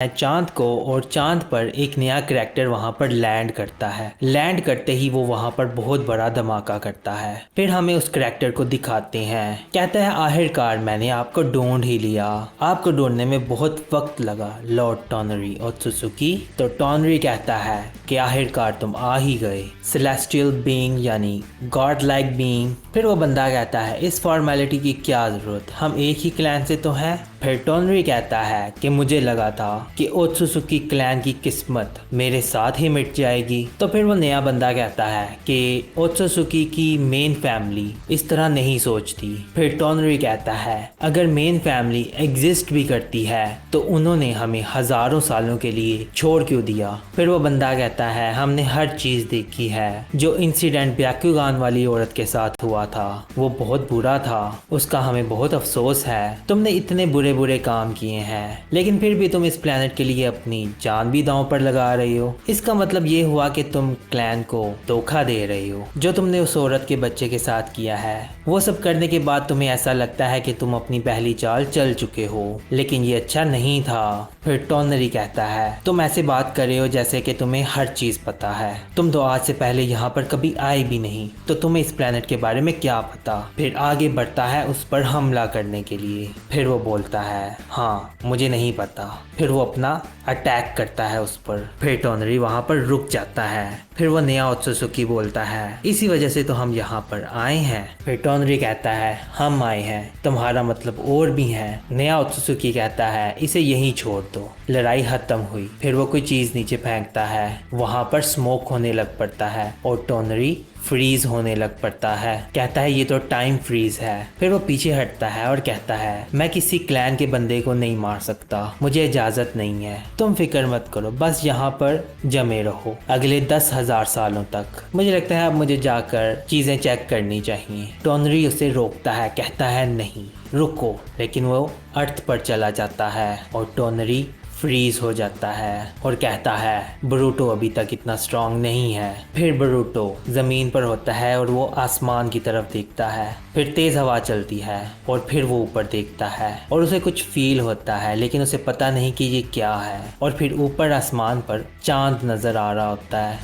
चांद को और चांद पर एक नया करैक्टर वहां पर लैंड करता है। लैंड करते ही वो वहां पर बहुत बड़ा धमाका करता है। फिर हमें उस करैक्टर को दिखाते हैं। कहता है आखिरकार मैंने आपको ढूंढ ही लिया। आपको ढूंढने में बहुत वक्त लगा लॉर्ड टॉनरी और सुजुकी। तो टॉनरी कहता है कि आखिरकार तुम आ ही गए, सेलेस्टियल बीइंग यानी गॉड लाइक बीइंग। फिर वो बंदा कहता है इस फॉर्मेलिटी की क्या जरूरत, हम एक ही क्लैन से तो हैं। फिर टॉनरी कहता है कि मुझे लगा था कि ओत्सुसुकी क्लैन की किस्मत मेरे साथ ही मिट जाएगी। तो फिर वो नया बंदा कहता है कि ओत्सुसुकी की मेन फैमिली इस तरह नहीं सोचती। फिर टॉनरी कहता है अगर मेन फैमिली एग्जिस्ट भी करती है तो उन्होंने हमें हजारों सालों के लिए छोड़ क्यों दिया। फिर वो बंदा कहता है हमने हर चीज देखी है। जो इंसिडेंट ब्याकुगान वाली औरत के साथ हुआ था वो बहुत बुरा था, उसका हमें बहुत अफसोस है। तुमने इतने बुरे बुरे काम किए हैं लेकिन फिर भी तुम इस प्लेनेट के लिए अपनी जान भी दांव पर लगा रही हो। इसका मतलब ये हुआ कि तुम क्लैन को धोखा दे रही हो। जो तुमने उस औरत के बच्चे के साथ किया है वो सब करने के बाद तुम्हें ऐसा लगता है कि तुम अपनी पहली चाल चल चुके हो, लेकिन ये अच्छा नहीं था। फिर टॉनरी कहता है तुम ऐसे बात कर रहे हो जैसे कि तुम्हें हर चीज पता है। तुम तो आज से पहले यहाँ पर कभी आए भी नहीं, तो तुम्हें इस प्लेनेट के बारे में क्या पता। फिर आगे बढ़ता है उस पर हमला करने के लिए। फिर वो बोलता है हाँ मुझे नहीं पता। फिर वो अपना अटैक करता है उस पर। फिर टॉनरी वहां पर रुक जाता है। फिर वो नया ओत्सुसुकी बोलता है इसी वजह से तो हम यहाँ पर आए हैं। फिर टॉनरी कहता है हम आए हैं, तुम्हारा मतलब और भी है। नया ओत्सुसुकी कहता है इसे यहीं छोड़ दो, लड़ाई खत्म हुई। फिर वो कोई चीज नीचे फेंकता है, वहां पर स्मोक होने लग पड़ता है और टॉनरी फ्रीज होने लग पड़ता है। कहता है ये तो टाइम फ्रीज है। फिर वो पीछे हटता है और कहता है मैं किसी क्लैन के बंदे को नहीं मार सकता, मुझे इजाजत नहीं है। तुम फिक्र मत करो, बस यहाँ पर जमे रहो अगले 10,000 सालों तक। मुझे लगता है अब मुझे जाकर चीजें चेक करनी चाहिए। टॉनरी उसे रोकता है, कहता है नहीं रुको, लेकिन वो अर्थ पर चला जाता है और टॉनरी फ्रीज हो जाता है और कहता है बरूटो अभी तक इतना स्ट्रांग नहीं है। फिर बरूटो जमीन पर होता है और वो आसमान की तरफ देखता है। फिर तेज हवा चलती है और फिर वो ऊपर देखता है और उसे कुछ फील होता है लेकिन उसे पता नहीं कि ये क्या है। और फिर ऊपर आसमान पर चांद नजर आ रहा होता है।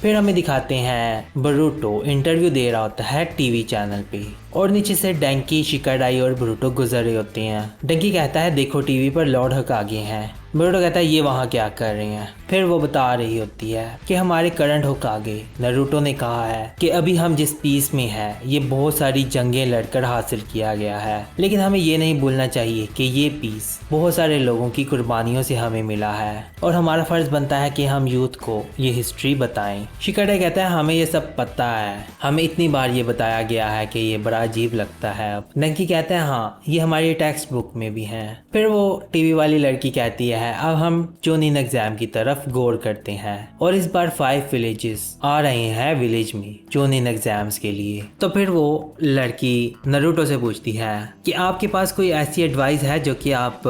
फिर हमें दिखाते हैं बरूटो इंटरव्यू दे रहा होता है टीवी चैनल पे और नीचे से डंकी, शिकाडाई और बरूटो गुजर रहे होते हैं। डंकी कहता है देखो टीवी पर लॉर्ड होकागे हैं। बरूटो कहता है ये वहाँ क्या कर रहे हैं। फिर वो बता रही होती है कि हमारे करंट होकागे नारुतो ने कहा है कि अभी हम जिस पीस में हैं ये बहुत सारी जंगें लड़कर हासिल किया गया है, लेकिन हमें ये नहीं भूलना चाहिए कि ये पीस बहुत सारे लोगों की कुर्बानियों से हमें मिला है और हमारा फर्ज बनता है कि हम यूथ को ये हिस्ट्री बताएं। शिकाडाई कहता है हमें ये सब पता है, हमें इतनी बार ये बताया गया है कि ये बड़ा अजीब लगता है। अब डंकी कहता है हाँ ये हमारी टेक्स्ट बुक में भी है। फिर वो टीवी वाली लड़की कहती है अब हम चोनिन एग्जाम की तरफ गौर करते हैं और इस बार 5 विलेजेस आ रहे हैं विलेज में चोनिन एग्जाम्स के लिए। तो फिर वो लड़की नारुतो से पूछती है कि आपके पास कोई ऐसी एडवाइस है जो कि आप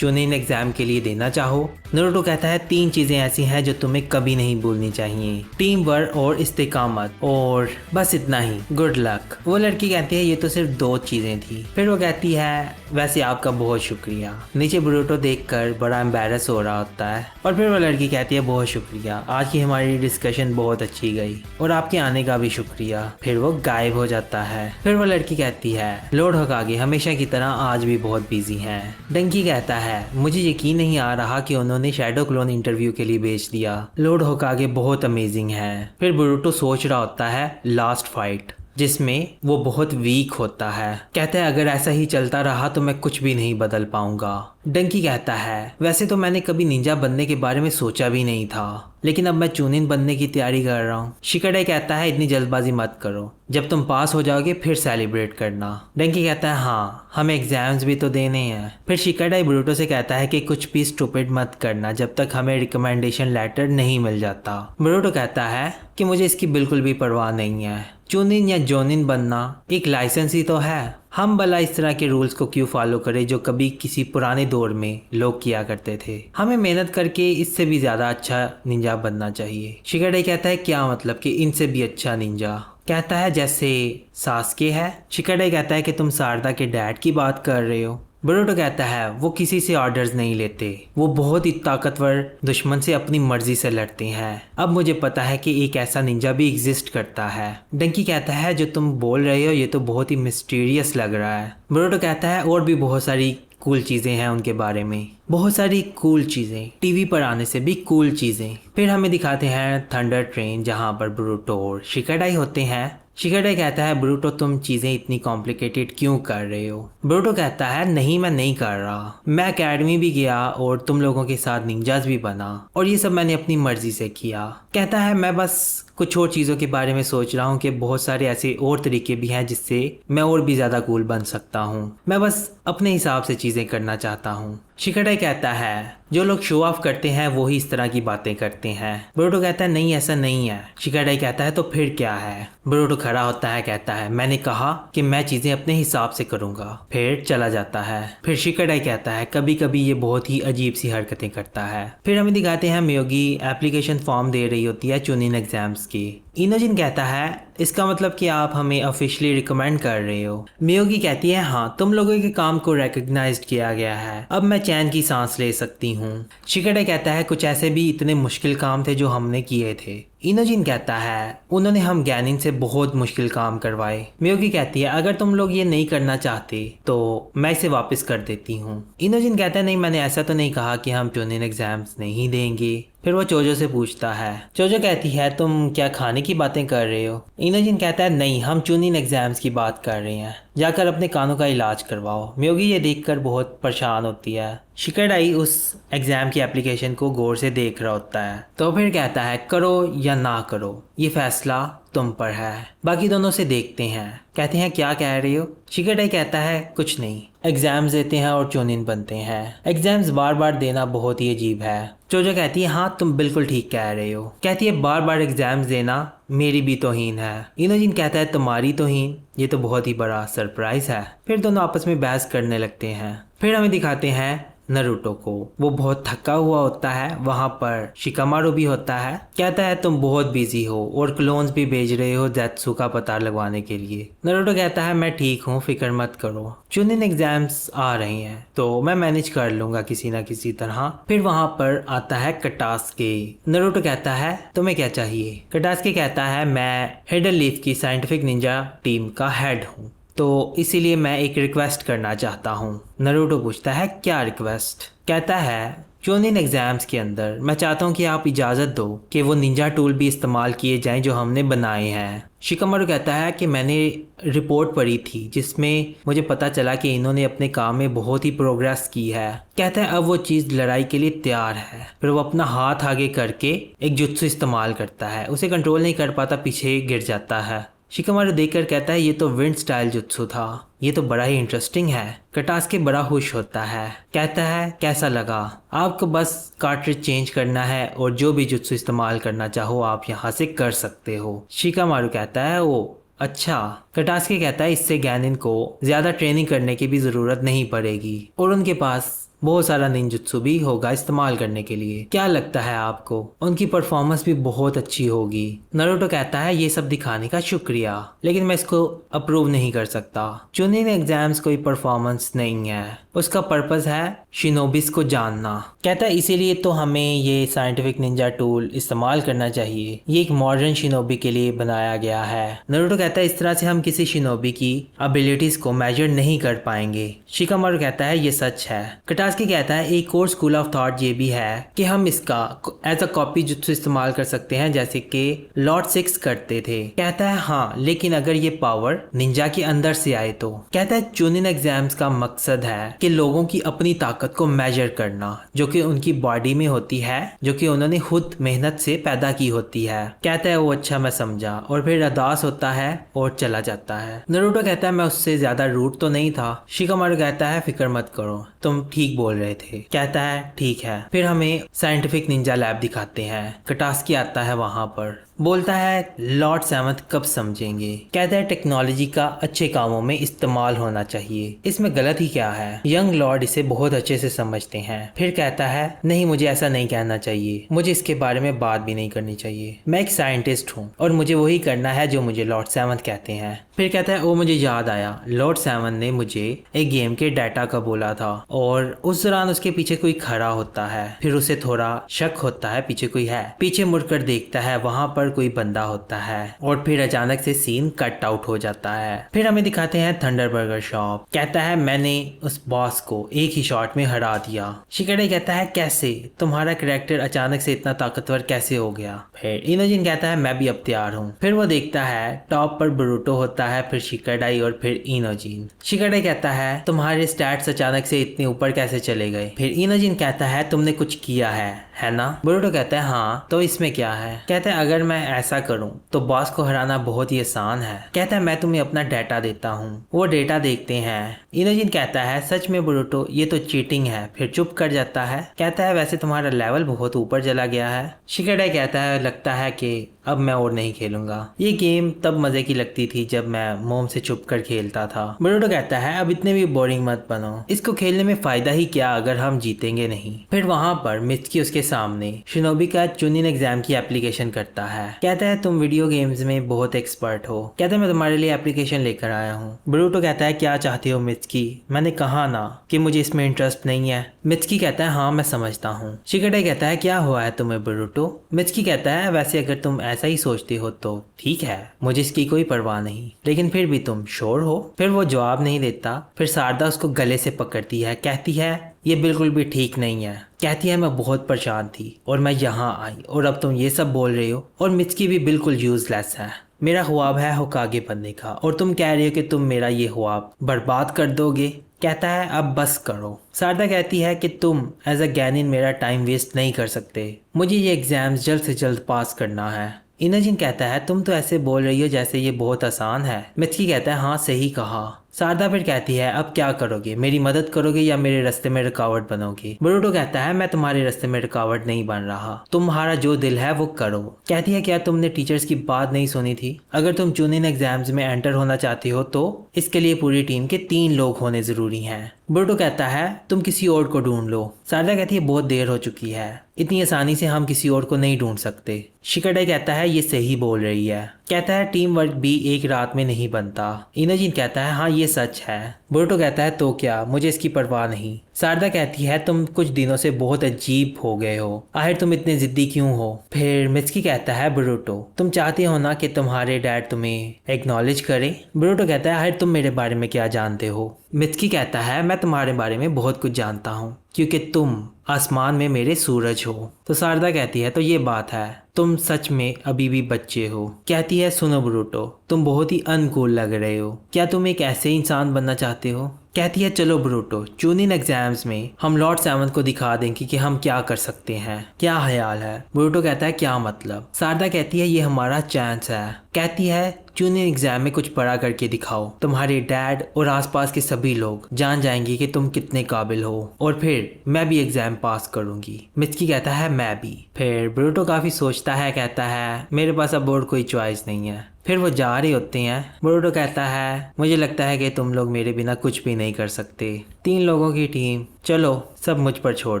चोनिन एग्जाम के लिए देना चाहो। नारुतो कहता है 3 चीजें ऐसी हैं जो तुम्हें कभी नहीं भूलनी चाहिए, टीम वर्क और इस्तेकामत, और बस इतना ही, गुड लक। वो लड़की कहती है ये तो सिर्फ 2 चीजें थी। फिर वो कहती है वैसे आपका बहुत शुक्रिया। नीचे बरूटो देखकर बड़ा एम्बैरस हो रहा होता है और फिर वो लड़की कहती है बहुत शुक्रिया, आज की हमारी डिस्कशन बहुत अच्छी गई और आपके आने का भी शुक्रिया। फिर वो गायब हो जाता है। फिर वो लड़की कहती है लॉर्ड होकागे हमेशा की तरह आज भी बहुत बिजी हैं। डंकी कहता है मुझे यकीन नहीं आ रहा कि उन्होंने शैडो क्लोन इंटरव्यू के लिए भेज दिया, लॉर्ड होकागे बहुत अमेजिंग है। फिर बरूटो सोच रहा होता है लास्ट फाइट जिसमें वो बहुत वीक होता है। कहता है अगर ऐसा ही चलता रहा तो मैं कुछ भी नहीं बदल पाऊंगा। डंकी कहता है वैसे तो मैंने कभी निंजा बनने के बारे में सोचा भी नहीं था, लेकिन अब मैं चूनिन बनने की तैयारी कर रहा हूँ। शिकाडाई कहता है इतनी जल्दबाजी मत करो, जब तुम पास हो जाओगे फिर सेलिब्रेट करना। डंकी कहता है हाँ हमें एग्जाम्स भी तो देने हैं। फिर शिकाडाई बरूटो से कहता है कि कुछ भी स्टूपिड मत करना जब तक हमें रिकमेंडेशन लेटर नहीं मिल जाता। बरूटो कहता है कि मुझे इसकी बिल्कुल भी परवाह नहीं है, चूनिन या जोनिन बनना एक लाइसेंस ही तो है, हम भला इस तरह के रूल्स को क्यों फॉलो करें जो कभी किसी पुराने दौर में लोग किया करते थे। हमें मेहनत करके इससे भी ज्यादा अच्छा निंजा बनना चाहिए। शिकाडाई कहता है क्या मतलब कि इनसे भी अच्छा निंजा। कहता है जैसे सास्के है। शिकाडाई कहता है कि तुम सारदा के डैड की बात कर रहे हो। बोरुतो कहता है वो किसी से ऑर्डर्स नहीं लेते, वो बहुत ही ताकतवर दुश्मन से अपनी मर्जी से लड़ते हैं। अब मुझे पता है कि एक ऐसा निंजा भी एग्जिस्ट करता है। डंकी कहता है जो तुम बोल रहे हो ये तो बहुत ही मिस्टीरियस लग रहा है। बोरुतो कहता है और भी बहुत सारी कूल चीज़ें हैं उनके बारे में, बहुत सारी कूल चीज़ें, टीवी पर आने से भी कूल चीज़ें। फिर हमें दिखाते हैं थंडर ट्रेन जहाँ पर बोरुतो और शिकाडाई होते हैं। शिकाडाई कहता है बोरुतो तुम चीज़ें इतनी कॉम्प्लिकेटेड क्यों कर रहे हो। बोरुतो कहता है नहीं मैं नहीं कर रहा, मैं एकेडमी भी गया और तुम लोगों के साथ निंजास भी बना और ये सब मैंने अपनी मर्जी से किया। कहता है मैं बस कुछ और चीज़ों के बारे में सोच रहा हूँ कि बहुत सारे ऐसे और तरीके भी हैं जिससे मैं और भी ज़्यादा कूल बन सकता हूँ, मैं बस अपने हिसाब से चीज़ें करना चाहता हूँ। शिकाडाई कहता है जो लोग शो ऑफ करते हैं वो ही इस तरह की बातें करते हैं। बोरुतो कहता है नहीं ऐसा नहीं है। शिकाडाई कहता है तो फिर क्या है। बोरुतो खड़ा होता है, कहता है मैंने कहा कि मैं चीज़ें अपने हिसाब से करूँगा, फिर चला जाता है। फिर शिकाडाई कहता है कभी कभी ये बहुत ही अजीब सी हरकतें करता है। फिर हमें दिखाते हैं मियोगी एप्लीकेशन फॉर्म दे रही होती है चुनिन एग्जाम्स की। इनोजिन कहता है इसका मतलब कि आप हमें ऑफिशियली रिकमेंड कर रहे हो। मियोगी कहती है हाँ तुम लोगों के काम को रिकॉग्नाइज्ड किया गया है, अब मैं चैन की सांस ले सकती हूँ। शिकाडाई कहता है कुछ ऐसे भी इतने मुश्किल काम थे जो हमने किए थे। इनोजिन कहता है उन्होंने हम गैनिन से बहुत मुश्किल काम करवाए। मियोगी कहती है अगर तुम लोग ये नहीं करना चाहते तो मैं इसे वापस कर देती हूँ। इनोजिन कहता है नहीं मैंने ऐसा तो नहीं कहा कि हम चुनिन एग्जाम्स नहीं देंगे। फिर वो चोजो से पूछता है। चोजो कहती है तुम क्या खाने की बातें कर रहे हो। इनोजिन कहता है नहीं हम चुनिन एग्जाम्स की बात कर रहे हैं, जाकर अपने कानों का इलाज करवाओ। मियोगी ये देखकर बहुत परेशान होती है। शिकाडाई उस एग्जाम की एप्लीकेशन को गौर से देख रहा होता है तो फिर कहता है करो या ना करो ये फैसला तुम पर है, बाकी दोनों से देखते हैं। कहते हैं क्या कह रही हो। शिकाडाई कहता है कुछ नहीं, एग्जाम्स देते हैं और चुनिन बनते हैं, एग्जाम्स बार बार देना बहुत ही अजीब है। चोजो कहती है हाँ तुम बिल्कुल ठीक कह रहे हो। कहती है बार बार एग्जाम्स देना मेरी भी तौहीन है। इनोजिन कहता है तुम्हारी तौहीन, ये तो बहुत ही बड़ा सरप्राइज है। फिर दोनों आपस में बहस करने लगते हैं। फिर हमें दिखाते हैं नारुतो को, वो बहुत थका हुआ होता है, वहाँ पर शिकामारू भी होता है। कहता है तुम बहुत बिजी हो और क्लोन्स भी भेज रहे हो ज़ेत्सु का पता लगवाने के लिए। नारुतो कहता है मैं ठीक हूँ फिक्र मत करो, चुनिन एग्जाम्स आ रही हैं तो मैं मैनेज कर लूंगा किसी ना किसी तरह। फिर वहाँ पर आता है कटास्के। नारुतो कहता है तुम्हें क्या चाहिए। कटास्के कहता है मैं हिडन लीफ की साइंटिफिक निंजा टीम का हेड हूँ तो इसीलिए मैं एक रिक्वेस्ट करना चाहता हूँ। नारुतो पूछता है क्या रिक्वेस्ट। कहता है चुनिन एग्जाम्स के अंदर मैं चाहता हूँ कि आप इजाज़त दो कि वो निंजा टूल भी इस्तेमाल किए जाएं जो हमने बनाए हैं। शिकामारू कहता है कि मैंने रिपोर्ट पढ़ी थी जिसमें मुझे पता चला कि इन्होंने अपने काम में बहुत ही प्रोग्रेस की है। कहता है अब वो चीज़ लड़ाई के लिए तैयार है। फिर वो अपना हाथ आगे करके एक जुत्सु इस्तेमाल करता है, उसे कंट्रोल नहीं कर पाता, पीछे गिर जाता है। शिकामारू देखकर कहता है ये तो विंड स्टाइल जुत्सु था, ये तो बड़ा ही इंटरेस्टिंग है। कटास्के बड़ा खुश होता है, कहता है कैसा लगा। आपको बस कार्ट्रिज चेंज करना है और जो भी जुत्सु इस्तेमाल करना चाहो आप यहाँ से कर सकते हो। शिकामारू कहता है ओ अच्छा। कटास्के कहता है इससे गैनिन को ज्यादा ट्रेनिंग करने की भी जरूरत नहीं पड़ेगी और उनके पास बहुत सारा निंजुत्सु भी होगा इस्तेमाल करने के लिए। क्या लगता है आपको उनकी परफॉर्मेंस भी बहुत अच्छी होगी। नारुतो कहता है ये सब दिखाने का शुक्रिया लेकिन मैं इसको अप्रूव नहीं कर सकता। चुनिन एग्जाम्स कोई परफॉर्मेंस नहीं है, उसका पर्पस है शिनोबिस को जानना। कहता है इसीलिए तो हमें ये साइंटिफिक निंजा टूल इस्तेमाल करना चाहिए, ये एक मॉडर्न शिनोबी के लिए बनाया गया है। नारुतो कहता है इस तरह से हम किसी शिनोबी की एबिलिटीज को मेजर नहीं कर पाएंगे। शिकामारू कहता है ये सच है। कटास्की कहता है एक और स्कूल ऑफ थॉट ये भी है कि हम इसका एज अ कॉपी जुत्सु इस्तेमाल कर सकते हैं जैसे कि लॉर्ड 6 करते थे। कहता है हाँ लेकिन अगर ये पावर निंजा के अंदर से आए तो। कहता है चुनिन एग्जाम्स का मकसद है कि लोगों की अपनी ताकत को मेजर करना जो कि उनकी बॉडी में होती है, जो कि उन्होंने खुद मेहनत से पैदा की होती है। कहता है वो अच्छा मैं समझा और फिर अदास होता है और चला जाता है। नारुतो कहता है मैं उससे ज्यादा रूड तो नहीं था। शिकामारू कहता है फिक्र मत करो तुम ठीक बोल रहे थे। कहता है ठीक है। फिर हमें साइंटिफिक निंजा लैब दिखाते हैं। कटास्की आता है वहां पर। बोलता है लॉर्ड सेवंथ कब समझेंगे। कहता है टेक्नोलॉजी का अच्छे कामों में इस्तेमाल होना चाहिए, इसमें गलत ही क्या है। यंग लॉर्ड इसे बहुत अच्छे से समझते हैं। फिर कहता है नहीं, मुझे ऐसा नहीं कहना चाहिए, मुझे इसके बारे में बात भी नहीं करनी चाहिए। मैं एक साइंटिस्ट हूँ और मुझे वही करना है जो मुझे लॉर्ड सेवंथ कहते हैं। फिर कहता है वो मुझे याद आया, लॉर्ड सेवंथ ने मुझे एक गेम के डाटा का बोला था और उस दौरान उसके पीछे कोई खड़ा होता है। फिर उसे थोड़ा शक होता है पीछे कोई है। पीछे मुड़कर देखता है, वहां पर कोई बंदा होता है और फिर अचानक से सीन कट आउट हो जाता है। फिर हमें दिखाते हैं थंडर बर्गर शॉप। कहता है मैंने उस बॉस को एक ही शॉट में हरा दिया। शिकाडे कहता है कैसे, तुम्हारा कैरेक्टर अचानक से इतना ताकतवर कैसे हो गया। फिर इनोजिन कहता है मैं भी अब तैयार हूँ। फिर वो देखता है टॉप पर बोरुटो होता है, फिर शिकाडाई और फिर इनोजिन। शिकाडे कहता है तुम्हारे स्टैट्स अचानक से इतने ऊपर कैसे चले गए। फिर इनोजिन कहता है तुमने कुछ किया है ना। बोरुटो कहता है हाँ, तो इसमें क्या है। कहता है अगर मैं ऐसा करूं तो बॉस को हराना बहुत ही आसान है। कहता है मैं तुम्हें अपना डेटा देता हूँ। वो डेटा देखते हैं। इनोजिन कहता है सच में बोरुटो, ये तो चीटिंग है। फिर चुप कर जाता है। कहता है वैसे तुम्हारा लेवल बहुत ऊपर चला गया है। शिकाडे कहता है लगता है कि अब मैं और नहीं खेलूंगा। ये गेम तब मजे की लगती थी जब मैं मोम से छुप कर खेलता था। बोरुटो कहता है अब इतने भी बोरिंग मत बनो, इसको खेलने में फायदा ही क्या अगर हम जीतेंगे नहीं। फिर वहां पर मित्सुकी उसके सामने शिनोबी का चुनिन एग्जाम की एप्लीकेशन करता है। कहता है तुम वीडियो गेम्स में बहुत एक्सपर्ट हो। कहता है मैं तुम्हारे लिए एप्लीकेशन लेकर आया हूँ। बोरुटो कहता है क्या चाहते हो मित्सुकी, मैंने कहा ना कि मुझे इसमें इंटरेस्ट नहीं है। मित्सुकी कहता है हाँ मैं समझता हूँ। शिकाडे कहता है क्या हुआ है तुम्हें बोरुटो। मित्सुकी कहता है वैसे अगर तुम ऐसा ही सोचती हो तो ठीक है, मुझे इसकी कोई परवाह नहीं, लेकिन फिर भी तुम श्योर हो। फिर वो जवाब नहीं देता। फिर शारदा उसको गले से पकड़ती है। कहती है ये बिल्कुल भी ठीक नहीं है। कहती है मैं बहुत परेशान थी और मैं यहाँ आई और अब तुम ये सब बोल रही हो। और मित्सुकी भी बिल्कुल यूजलेस है। मेरा ख्वाब है होकागे बनने का और तुम कह रही हो कि तुम मेरा ये ख्वाब बर्बाद कर दोगे। कहता है अब बस करो। शारदा कहती है कि तुम एज अ गैनिन मेरा टाइम वेस्ट नहीं कर सकते, मुझे ये एग्जाम्स जल्द से जल्द पास करना है। इनोजिन कहता है तुम तो ऐसे बोल रही हो जैसे ये बहुत आसान है। मित्सुकी कहता है हाँ सही कहा। शारदा फिर कहती है अब क्या करोगे, मेरी मदद करोगे या मेरे रास्ते में रुकावट बनोगे। बोरुटो कहता है मैं तुम्हारे रास्ते में रुकावट नहीं बन रहा, तुम्हारा जो दिल है वो करो। कहती है क्या तुमने टीचर्स की बात नहीं सुनी थी, अगर तुम चुनिन एग्जाम्स में एंटर होना चाहती हो तो इसके लिए पूरी टीम के 3 लोग होने जरूरी हैं। बोरुटो कहता है तुम किसी और को ढूंढ लो। शारदा कहती है बहुत देर हो चुकी है, इतनी आसानी से हम किसी और को नहीं ढूंढ सकते। शिकाडे कहता है ये सही बोल रही है। कहता है टीम वर्क भी एक रात में नहीं बनता। इनोजिन कहता है हाँ ये सच है। बोरुटो कहता है तो क्या, मुझे इसकी परवाह नहीं। शारदा कहती है तुम कुछ दिनों से बहुत अजीब हो गए हो, आखिर तुम इतने जिद्दी क्यों हो। फिर मित्सुकी कहता है बोरुटो तुम चाहते हो ना कि तुम्हारे डैड तुम्हें एक्नॉलेज करे। बोरुटो कहता है आखिर तुम मेरे बारे में क्या जानते हो। मित्सुकी कहता है मैं तुम्हारे बारे में बहुत कुछ जानता हूँ क्योंकि तुम आसमान में मेरे सूरज हो। तो शारदा कहती है तो ये बात है, तुम सच में अभी भी बच्चे हो। कहती है सुनो बोरुटो तुम बहुत ही अनकूल लग रहे हो, क्या तुम एक ऐसे इंसान बनना चाहते हो। कहती है चलो बोरुटो चुनिन एग्जाम्स में हम लॉर्ड सेवंथ को दिखा देंगे कि हम क्या कर सकते हैं, क्या ख्याल है। बोरुटो कहता है क्या मतलब। शारदा कहती है ये हमारा चांस है। कहती है चुनिन एग्जाम में कुछ बड़ा करके दिखाओ, तुम्हारे डैड और आसपास के सभी लोग जान जाएंगे कि तुम कितने काबिल हो और फिर मैं भी एग्जाम पास करूंगी। मित्सुकी कहता है मैं भी। फिर बोरुटो काफी सोचता है, कहता है मेरे पास अब और कोई चॉइस नहीं है। फिर वो जा रहे होते हैं। बोरुटो कहता है मुझे लगता है कि तुम लोग मेरे बिना कुछ भी नहीं कर सकते, 3 लोगों की टीम, चलो सब मुझ पर छोड़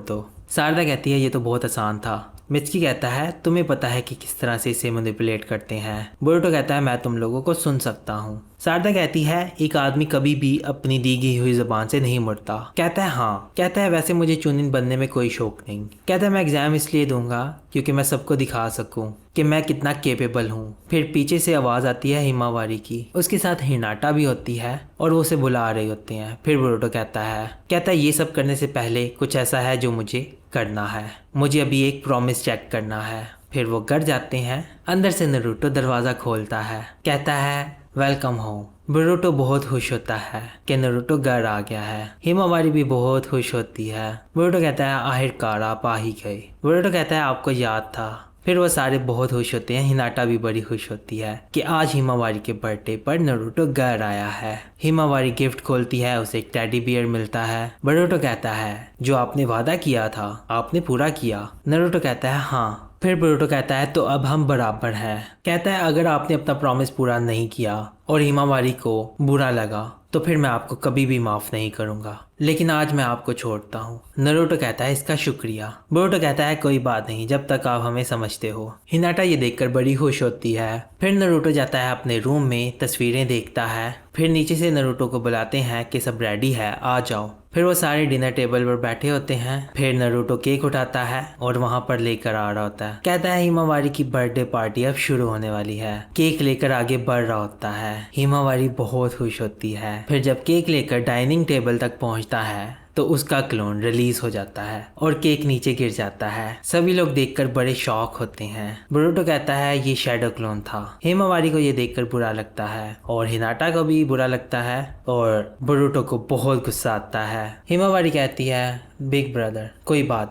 दो। शारदा कहती है ये तो बहुत आसान था। मित्सुकी कहता है तुम्हें पता है कि किस तरह से इसे मैनिपुलेट करते हैं। बोरुटो कहता है मैं तुम लोगों को सुन सकता हूँ। शारदा कहती है एक आदमी कभी भी अपनी दी गई हुई जुबान से नहीं मुड़ता। कहता है हाँ। कहता है वैसे मुझे चुनिन बनने में कोई शौक नहीं। कहता है मैं एग्जाम इसलिए दूंगा क्योंकि मैं सबको दिखा सकूं कि मैं कितना केपेबल हूँ। फिर पीछे से आवाज आती है हिमावारी की, उसके साथ हिनाटा भी होती है और वो उसे बुला रहे होते हैं। फिर बोरुटो कहता है ये सब करने से पहले कुछ ऐसा है जो मुझे करना है, मुझे अभी एक प्रॉमिस चेक करना है। फिर वो घर जाते हैं। अंदर से नारुतो दरवाजा खोलता है, कहता है वेलकम होम। बोरुटो बहुत खुश होता है कि नारुतो घर आ गया है। हिमावारी भी बहुत खुश होती है। बोरुटो कहता है आखिरकार आप आ ही गए। बोरुटो कहता है आपको याद था। फिर वो सारे बहुत खुश होते हैं। हिनाटा भी बड़ी खुश होती है कि आज हिमावारी के बर्थडे पर नारुतो घर आया है। हिमावारी गिफ्ट खोलती है, उसे एक टेडी बियर मिलता है। बोरुटो कहता है जो आपने वादा किया था आपने पूरा किया। नारुतो कहता है हाँ फिर बोरुतो कहता है तो अब हम बराबर हैं। कहता है अगर आपने अपना प्रॉमिस पूरा नहीं किया और हिमावारी को बुरा लगा तो फिर मैं आपको कभी भी माफ़ नहीं करूँगा, लेकिन आज मैं आपको छोड़ता हूँ। नारुतो कहता है इसका शुक्रिया। बोरुतो कहता है कोई बात नहीं, जब तक आप हमें समझते हो। हिनाटा ये देखकर बड़ी खुश होती है। फिर नारुतो जाता है अपने रूम में, तस्वीरें देखता है। फिर नीचे से नारुतो को बुलाते हैं कि सब रेडी है, आ जाओ। फिर वो सारे डिनर टेबल पर बैठे होते हैं। फिर नारुतो केक उठाता है और वहाँ पर लेकर आ रहा होता है। कहता है हिमावारी की बर्थडे पार्टी अब शुरू होने वाली है। केक लेकर आगे बढ़ रहा होता है। हिमावारी बहुत खुश होती है। फिर जब केक लेकर डाइनिंग टेबल तक पहुँचता है तो उसका क्लोन रिलीज हो जाता है और केक नीचे गिर जाता है। सभी लोग देखकर बड़े शॉक होते हैं। बोरुतो कहता है ये शैडो क्लोन था। हिमावारी को ये देखकर बुरा लगता है और हिनाटा को भी बुरा लगता है और बोरुतो को बहुत गुस्सा आता है। हिमावारी कहती है बिग ब्रदर कोई बात,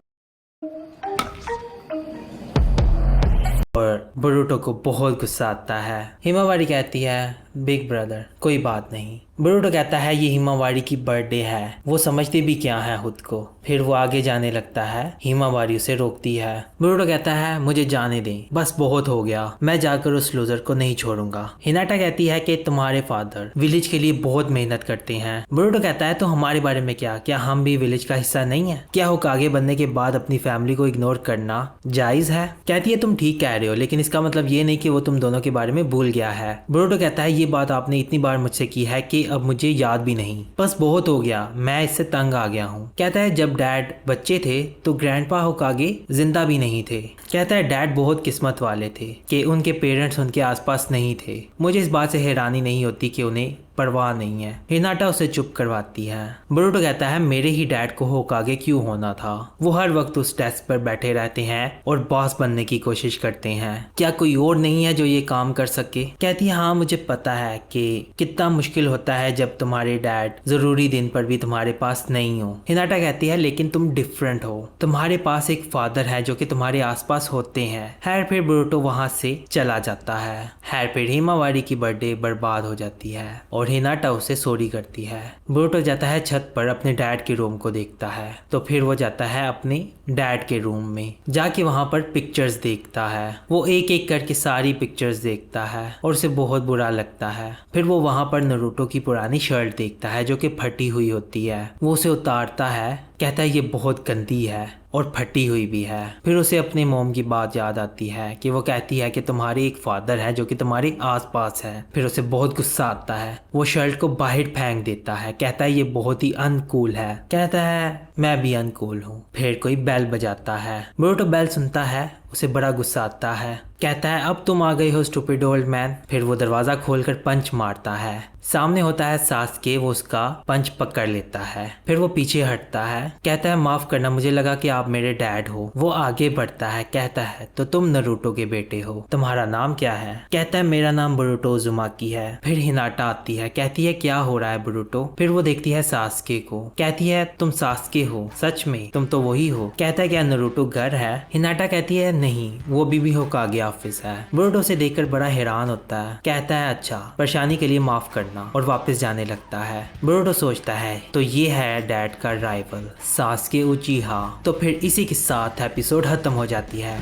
और बोरुतो को बहुत गुस्सा आता है। हिमावारी कहती है बिग ब्रदर कोई बात नहीं। बोरुतो कहता है ये हिमावारी की बर्थडे है, वो समझते भी क्या है खुद को। फिर वो आगे जाने लगता है। हिमावारी उसे रोकती है। बोरुतो कहता है मुझे जाने दें, बस बहुत हो गया, मैं जाकर उस लूजर को नहीं छोड़ूंगा। हिनाटा कहती है कि तुम्हारे फादर विलेज के लिए बहुत मेहनत करते हैं। बोरुतो कहता है तो हमारे बारे में क्या हम भी विलेज का हिस्सा नहीं है? क्या होकागे बनने के बाद अपनी फैमिली को इग्नोर करना जायज है? कहती है तुम ठीक कह रहे हो, लेकिन इसका मतलब ये नहीं कि वो तुम दोनों के बारे में भूल गया है। बोरुतो कहता है ये बात आपने इतनी बार मुझसे की है कि अब मुझे याद भी नहीं, बस बहुत हो गया, मैं इससे तंग आ गया हूँ। कहता है जब डैड बच्चे थे तो ग्रैंडपा होकागे जिंदा भी नहीं थे। कहता है डैड बहुत किस्मत वाले थे कि उनके पेरेंट्स उनके आसपास नहीं थे। मुझे इस बात से हैरानी नहीं होती कि उन्हें परवाह नहीं है। हिनाटा उसे चुप करवाती है। बोरुतो कहता है मेरे ही डैड को होकागे क्यों होना था? वो हर वक्त उस डेस्क पर बैठे रहते हैं और बॉस बनने की कोशिश करते हैं। क्या कोई और नहीं है जो ये काम कर सके? कहती है हाँ मुझे पता है कि कितना मुश्किल होता है जब तुम्हारे डैड जरूरी दिन पर भी तुम्हारे पास नहीं हो। हिनाटा कहती है लेकिन तुम डिफरेंट हो, तुम्हारे पास एक फादर है जो कि तुम्हारे आसपास होते हैं। खैर फिर बोरुतो वहां से चला जाता है। खैर फिर हिमावारी की बर्थडे बर्बाद हो जाती है और हिनाटा उसे सॉरी करती है। बोरुतो जाता है छत पर अपने डैड के रूम को देखता है। तो फिर वो जाता है अपने डैड के रूम में, जाके वहां पर पिक्चर्स देखता है। वो एक एक करके सारी पिक्चर्स देखता है और उसे बहुत बुरा लगता है। फिर वो वहां पर नारुतो की पुरानी शर्ट देखता है जो कि फटी हुई होती है। वो उसे उतारता है, कहता है ये बहुत गंदी है और फटी हुई भी है। फिर उसे अपने मोम की बात याद आती है कि वो कहती है कि तुम्हारे एक फादर है जो कि तुम्हारे आसपास है। फिर उसे बहुत गुस्सा आता है। वो शर्ट को बाहर फेंक देता है। कहता है ये बहुत ही अनकूल है। कहता है मैं भी अनकूल हूँ। फिर कोई बेल बजाता है। बोरुतो बेल सुनता है, उसे बड़ा गुस्सा आता है। कहता है अब तुम आ गई हो स्टूपिड ओल्ड मैन। फिर वो दरवाजा खोलकर पंच मारता है। सामने होता है सासके, वो उसका पंच पकड़ लेता है। फिर वो पीछे हटता है। कहता है माफ करना, मुझे लगा कि आप मेरे डैड हो। वो आगे बढ़ता है। कहता है तो तुम नारुतो के बेटे हो, तुम्हारा नाम क्या है? कहता है मेरा नाम बोरुतो उज़ुमाकी है। फिर हिनाटा आती है। कहती है क्या हो रहा है बोरुतो? फिर वो देखती है सासके को। कहती है तुम सासके हो? सच में तुम तो वही हो। कहता है क्या नारुतो घर है? हिनाटा कहती है नहीं, वो भी होकागे ऑफिस है। बोरुतो से देखकर बड़ा हैरान होता है। कहता है अच्छा, परेशानी के लिए माफ करना, और वापस जाने लगता है। बोरुतो सोचता है तो ये है डैड का राइवल सासके उचिहा। तो फिर इसी के साथ एपिसोड खत्म हो जाती है।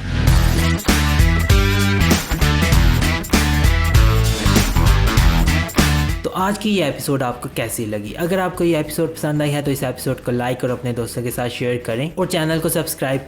तो आज की ये एपिसोड आपको कैसी लगी? अगर आपको ये एपिसोड पसंद आई है तो इस एपिसोड को लाइक और अपने दोस्तों के साथ शेयर करें और चैनल को सब्सक्राइब